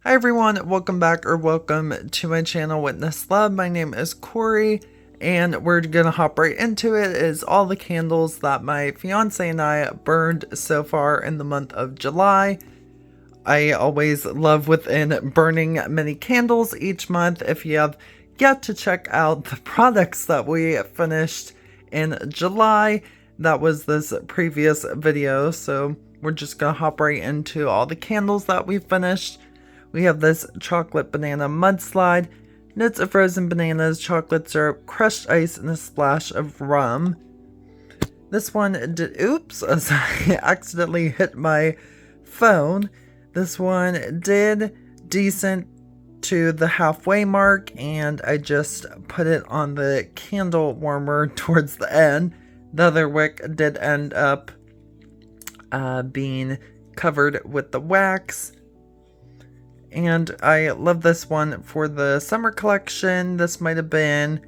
Hi everyone, welcome back or welcome to my channel Witness Love. My name is Corey and we're gonna hop right into it. Is all the candles that my fiance and I burned so far in the month of July. I always love within burning many candles each month. If you have yet to check out the products that we finished in July, that was this previous video, so we're just gonna hop right into all the candles that we finished. We have this chocolate banana mudslide, notes of frozen bananas, chocolate syrup, crushed ice, and a splash of rum. This one did, oops, as I accidentally hit my phone. This one did decent to the halfway mark, and I just put it on the candle warmer towards the end. The other wick did end up being covered with the wax. And I love this one for the summer collection. This might have been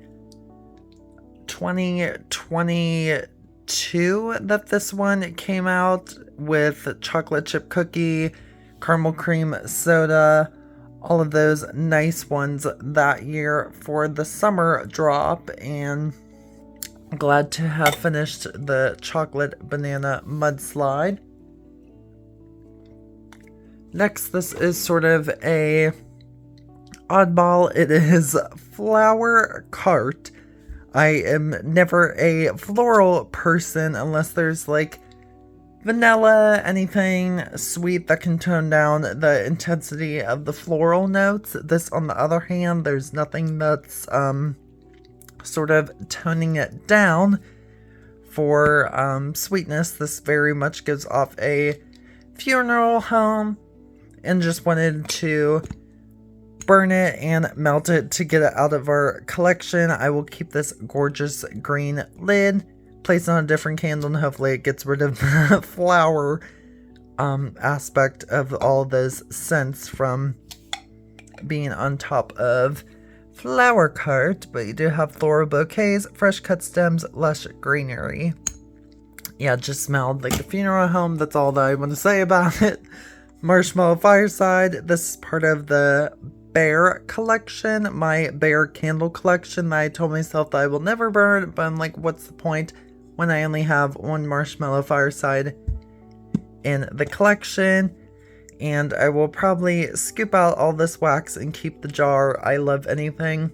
2022 that this one came out, with chocolate chip cookie, caramel cream soda, all of those nice ones that year for the summer drop. And I'm glad to have finished the chocolate banana mudslide. Next, this is sort of a oddball. It is flower cart. I am never a floral person unless there's like vanilla, anything sweet that can tone down the intensity of the floral notes. This, on the other hand, there's nothing that's sort of toning it down for sweetness. This very much gives off a funeral home, and just wanted to burn it and melt it to get it out of our collection. I will keep this gorgeous green lid, place on a different candle, and hopefully it gets rid of the flower aspect of all those scents from being on top of flower cart. But you do have floral bouquets, fresh cut stems, lush greenery. Yeah, it just smelled like a funeral home. That's all that I want to say about it. Marshmallow fireside. This is part of the bear collection, my bear candle collection that I told myself that I will never burn, but I'm like, what's the point when I only have one marshmallow fireside in the collection? And I will probably scoop out all this wax and keep the jar. I love anything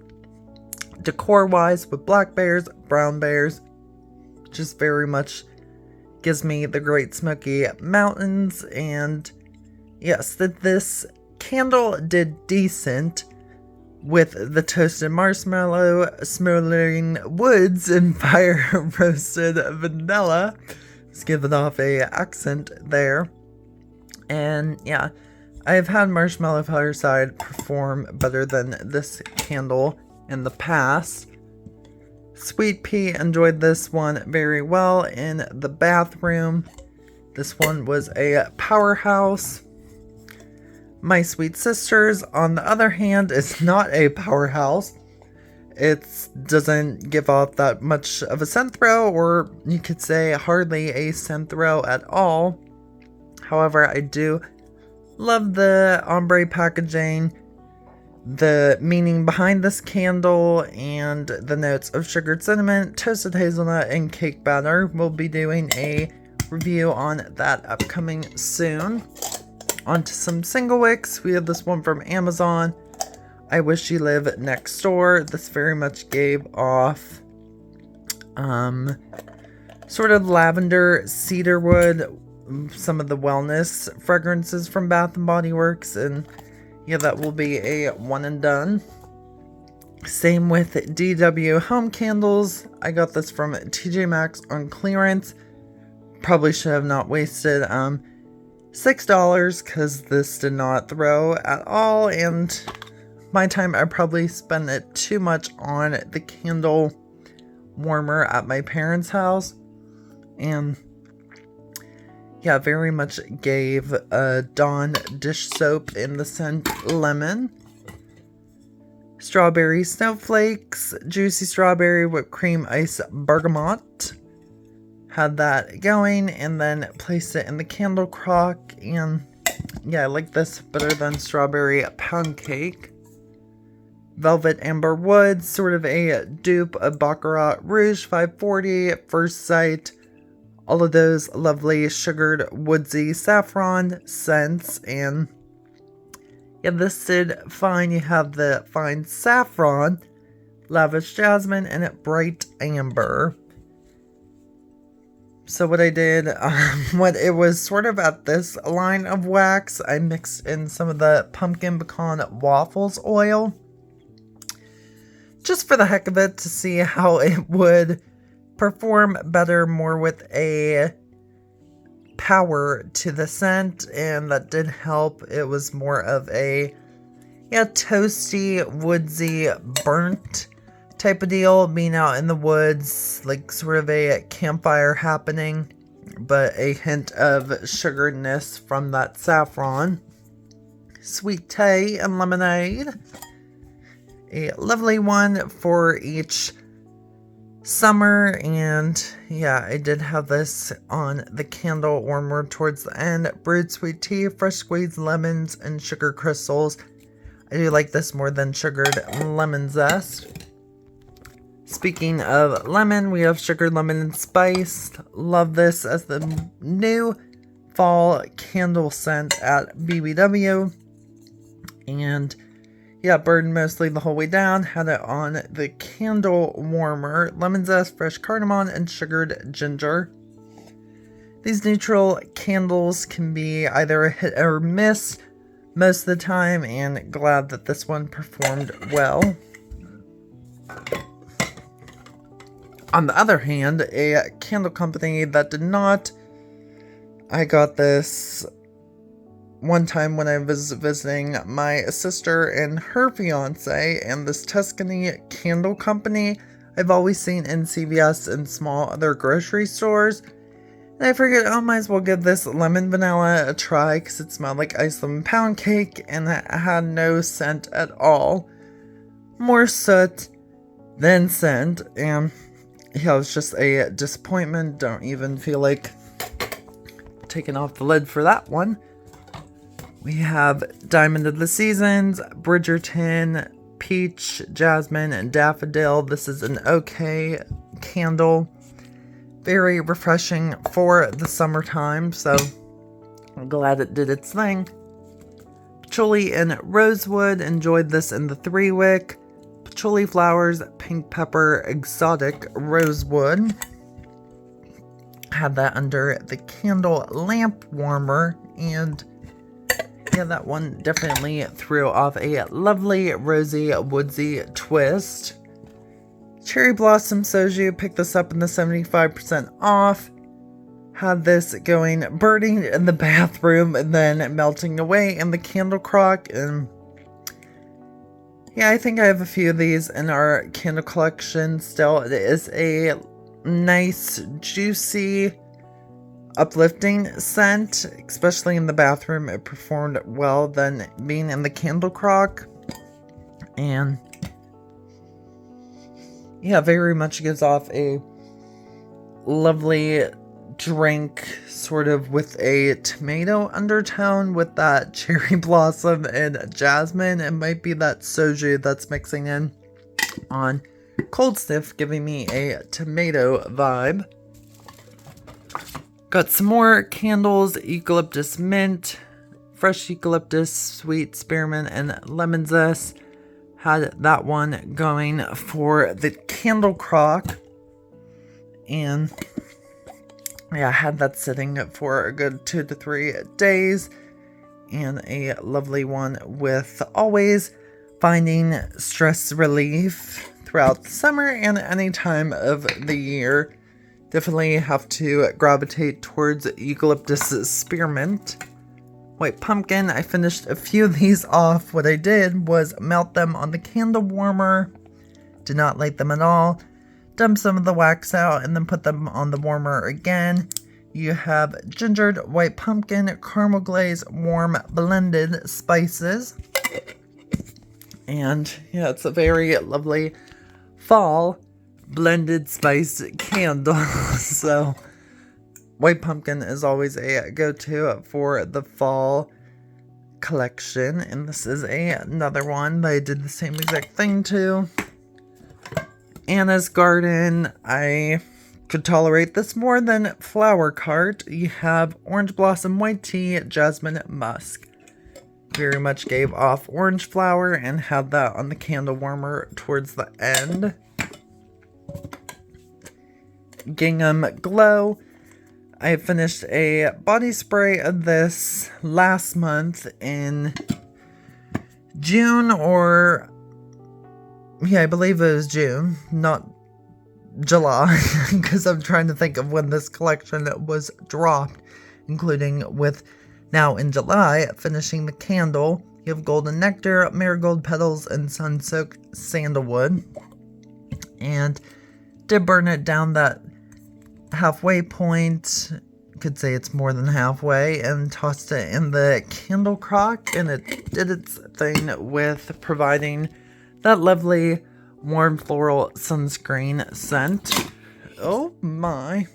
decor wise with black bears, brown bears. Just very much gives me the Great Smoky Mountains. And yes, this candle did decent with the toasted marshmallow, smoldering woods, and fire roasted vanilla. Let's give it off a accent there. And yeah, I've had marshmallow fireside perform better than this candle in the past. Sweet Pea enjoyed this one very well in the bathroom. This one was a powerhouse. My Sweet Sisters, on the other hand, is not a powerhouse. It doesn't give off that much of a scent throw, or you could say hardly a scent throw at all. However, I do love the ombre packaging, the meaning behind this candle, and the notes of sugared cinnamon, toasted hazelnut, and cake batter. We'll be doing a review on that upcoming soon. Onto some single wicks. We have this one from Amazon. I Wish You Live Next Door. This very much gave off sort of lavender, cedarwood, some of the wellness fragrances from Bath and Body Works, and yeah, that will be a one and done. Same with DW Home Candles. I got this from TJ Maxx on clearance. Probably should have not wasted $6 because this did not throw at all, and my time I probably spent it too much on the candle warmer at my parents' house. And yeah, very much gave Dawn dish soap in the scent lemon. Strawberry snowflakes, juicy strawberry whipped cream ice bergamot. Had that going and then placed it in the candle crock, and Yeah, I like this better than strawberry pound cake. Velvet Amber Wood, sort of a dupe of Baccarat Rouge 540, First Sight. All of those lovely sugared woodsy saffron scents. And yeah, this did fine. You have the fine saffron, lavish jasmine, and bright amber. So what I did, when it was sort of at this line of wax, I mixed in some of the pumpkin pecan waffles oil. Just for the heck of it, to see how it would perform better, more with a power to the scent, and that did help. It was more of a toasty, woodsy, burnt type of deal, being out in the woods, like sort of a campfire happening, but a hint of sugaredness from that saffron. Sweet tea and lemonade. A lovely one for each summer. And yeah, I did have this on the candle warmer towards the end. Brewed sweet tea, fresh squeezed lemons, and sugar crystals. I do like this more than sugared lemon zest. Speaking of lemon, we have sugared lemon and spice. Love this as the new fall candle scent at BBW. And yeah, burned mostly the whole way down. Had it on the candle warmer. Lemon zest, fresh cardamom, and sugared ginger. These neutral candles can be either a hit or miss most of the time, and glad that this one performed well. On the other hand, a candle company that did not. I got this one time when I was visiting my sister and her fiance, and this Tuscany candle company I've always seen in CVS and small other grocery stores. And I figured, I might as well give this lemon vanilla a try, because it smelled like ice lemon pound cake, and it had no scent at all. More soot than scent, and yeah, it was just a disappointment. Don't even feel like taking off the lid for that one. We have Diamond of the Seasons, Bridgerton, Peach, Jasmine, and Daffodil. This is an okay candle. Very refreshing for the summertime, so I'm glad it did its thing. Patchouli and Rosewood, enjoyed this in the 3-wick. Patchouli flowers, pink pepper, exotic rosewood. Had that under the candle lamp warmer, and yeah, that one definitely threw off a lovely rosy woodsy twist. Cherry Blossom Soju, picked this up in the 75% off. Had this going, burning in the bathroom and then melting away in the candle crock. And yeah, I think I have a few of these in our candle collection still. It is a nice, juicy, uplifting scent, especially in the bathroom. It performed well than being in the candle crock. And yeah, very much gives off a lovely drink, sort of with a tomato undertone with that cherry blossom and jasmine. It might be that soju that's mixing in on Cold Sniff, giving me a tomato vibe. Got some more candles, eucalyptus mint, fresh eucalyptus, sweet spearmint, and lemon zest. Had that one going for the candle crock. And yeah, I had that sitting for a good 2 to 3 days. And a lovely one with always finding stress relief throughout the summer and any time of the year. Definitely have to gravitate towards eucalyptus spearmint. White pumpkin, I finished a few of these off. What I did was melt them on the candle warmer. Did not light them at all. Dump some of the wax out and then put them on the warmer again. You have gingered white pumpkin, caramel glaze, warm blended spices. And yeah, it's a very lovely fall blended spice candle. So white pumpkin is always a go-to for the fall. collection, and this is another one that I did the same exact thing to. Anna's Garden. I could tolerate this more than Flower Cart. You have Orange Blossom White Tea, Jasmine Musk. Very much gave off orange flower and had that on the candle warmer towards the end. Gingham Glow. I finished a body spray of this last month in June, or yeah, I believe it was June, not July, because I'm trying to think of when this collection was dropped, including with now in July, finishing the candle. You have Golden Nectar, Marigold Petals, and Sun-Soaked Sandalwood. And did burn it down that halfway point, could say it's more than halfway, and tossed it in the candle crock, and it did its thing with providing that lovely warm floral sunscreen scent. Oh my.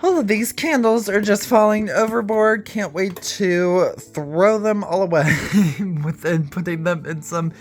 All of these candles are just falling overboard. Can't wait to throw them all away within putting them in some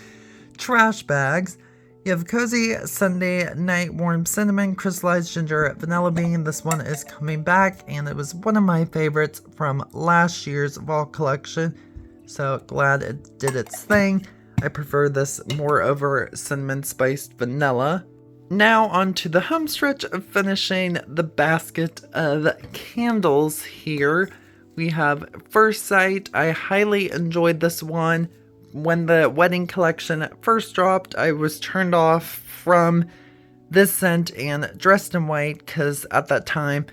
trash bags. You have Cozy Sunday Night Warm Cinnamon, Crystallized Ginger, Vanilla Bean. This one is coming back, and it was one of my favorites from last year's fall collection. So glad it did its thing. I prefer this more over cinnamon spiced vanilla. Now on to the home stretch of finishing the basket of candles here. We have First Sight. I highly enjoyed this one. When the wedding collection first dropped, I was turned off from this scent and Dressed in White because at that time,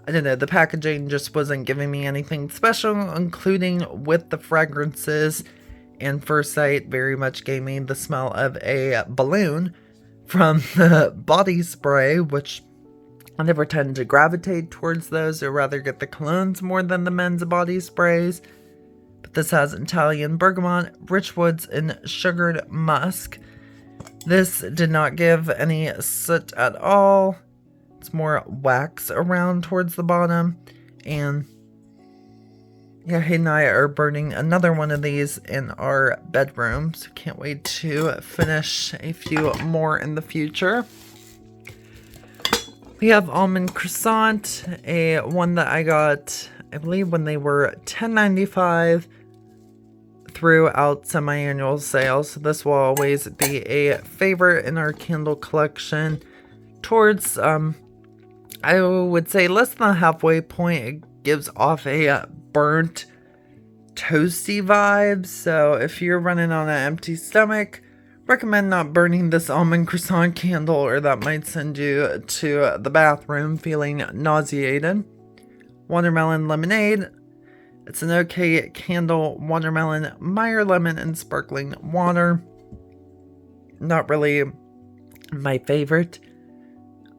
I don't know, the packaging just wasn't giving me anything special, including with the fragrances. And First Sight very much gave me the smell of a balloon from the body spray, which I never tend to gravitate towards those, or rather get the colognes more than the men's body sprays. But this has Italian bergamot, rich woods, and sugared musk. This did not give any soot at all. It's more wax around towards the bottom. And yeah, Hayden and I are burning another one of these in our bedroom, so can't wait to finish a few more in the future. We have Almond Croissant, a one that I got, I believe, when they were $10.95 throughout semi-annual sales. So this will always be a favorite in our candle collection. Towards, I would say less than the halfway point, it gives off a burnt, toasty vibe. So if you're running on an empty stomach, recommend not burning this almond croissant candle, or that might send you to the bathroom feeling nauseated. Watermelon Lemonade. It's an okay candle. Watermelon, Meyer lemon, and sparkling water. Not really my favorite.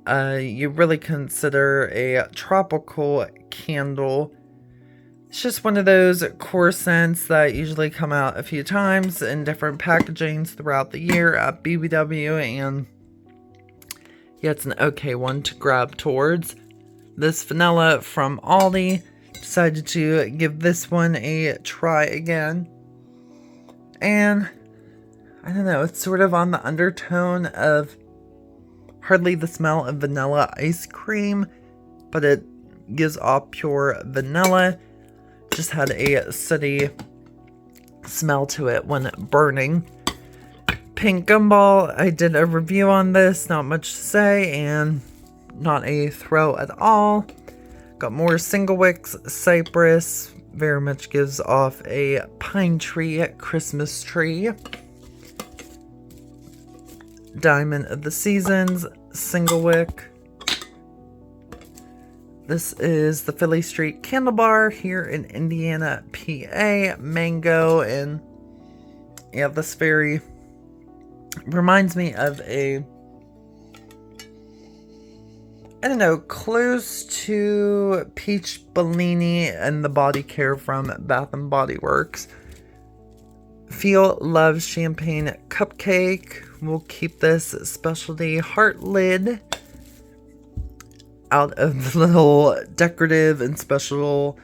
You really consider a tropical candle. It's just one of those core scents that usually come out a few times in different packagings throughout the year at BBW, and yeah, it's an okay one to grab towards. This vanilla from Aldi, decided to give this one a try again. And I don't know, it's sort of on the undertone of hardly the smell of vanilla ice cream, but it gives off pure vanilla. Just had a sooty smell to it when burning. Pink Gumball, I did a review on this, not much to say, and not a throw at all. Got more single wicks, cypress, very much gives off a pine tree, Christmas tree. Diamond of the Seasons, single wick. This is the Philly Street Candle Bar here in Indiana, PA. Mango, and yeah, this very reminds me of a, I don't know, close to Peach Bellini and the body care from Bath and Body Works. Feel Love Champagne Cupcake. We'll keep this specialty heart lid out of the little decorative and special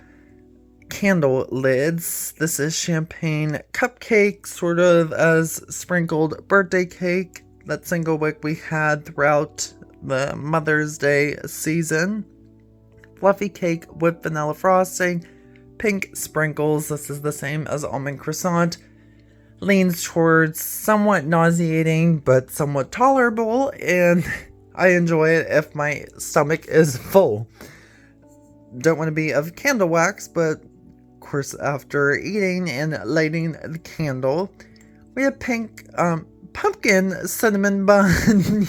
candle lids. This is champagne cupcake, sort of as sprinkled birthday cake. That single wick we had throughout the Mother's Day season. Fluffy cake with vanilla frosting, pink sprinkles. This is the same as almond croissant. Leans towards somewhat nauseating, but somewhat tolerable, and I enjoy it if my stomach is full. Don't want to be of candle wax, but of course after eating and lighting the candle, we have pink pumpkin cinnamon bun.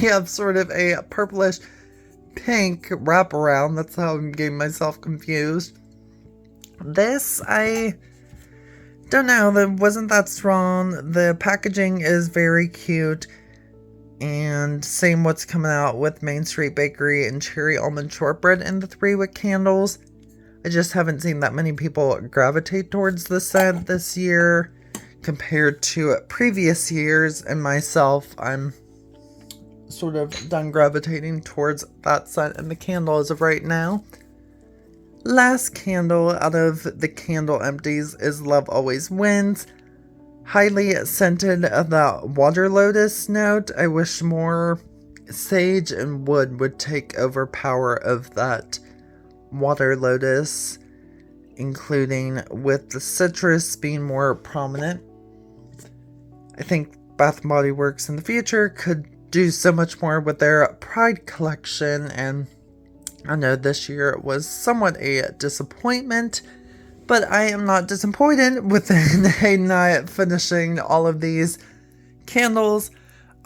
You have sort of a purplish pink wraparound. That's how I'm getting myself confused. This, I don't know, that wasn't that strong. The packaging is very cute. And same what's coming out with Main Street Bakery and Cherry Almond Shortbread in the 3-wick candles. I just haven't seen that many people gravitate towards this scent this year compared to previous years, and myself, I'm sort of done gravitating towards that scent and the candle as of right now. Last candle out of the candle empties is Love Always Wins. Highly scented of that water lotus note. I wish more sage and wood would take over power of that water lotus, including with the citrus being more prominent. I think Bath & Body Works in the future could do so much more with their Pride collection, and I know this year was somewhat a disappointment, but I am not disappointed within a night finishing all of these candles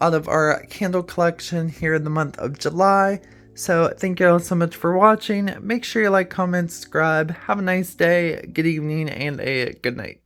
out of our candle collection here in the month of July. So thank you all so much for watching. Make sure you like, comment, subscribe. Have a nice day, good evening, and a good night.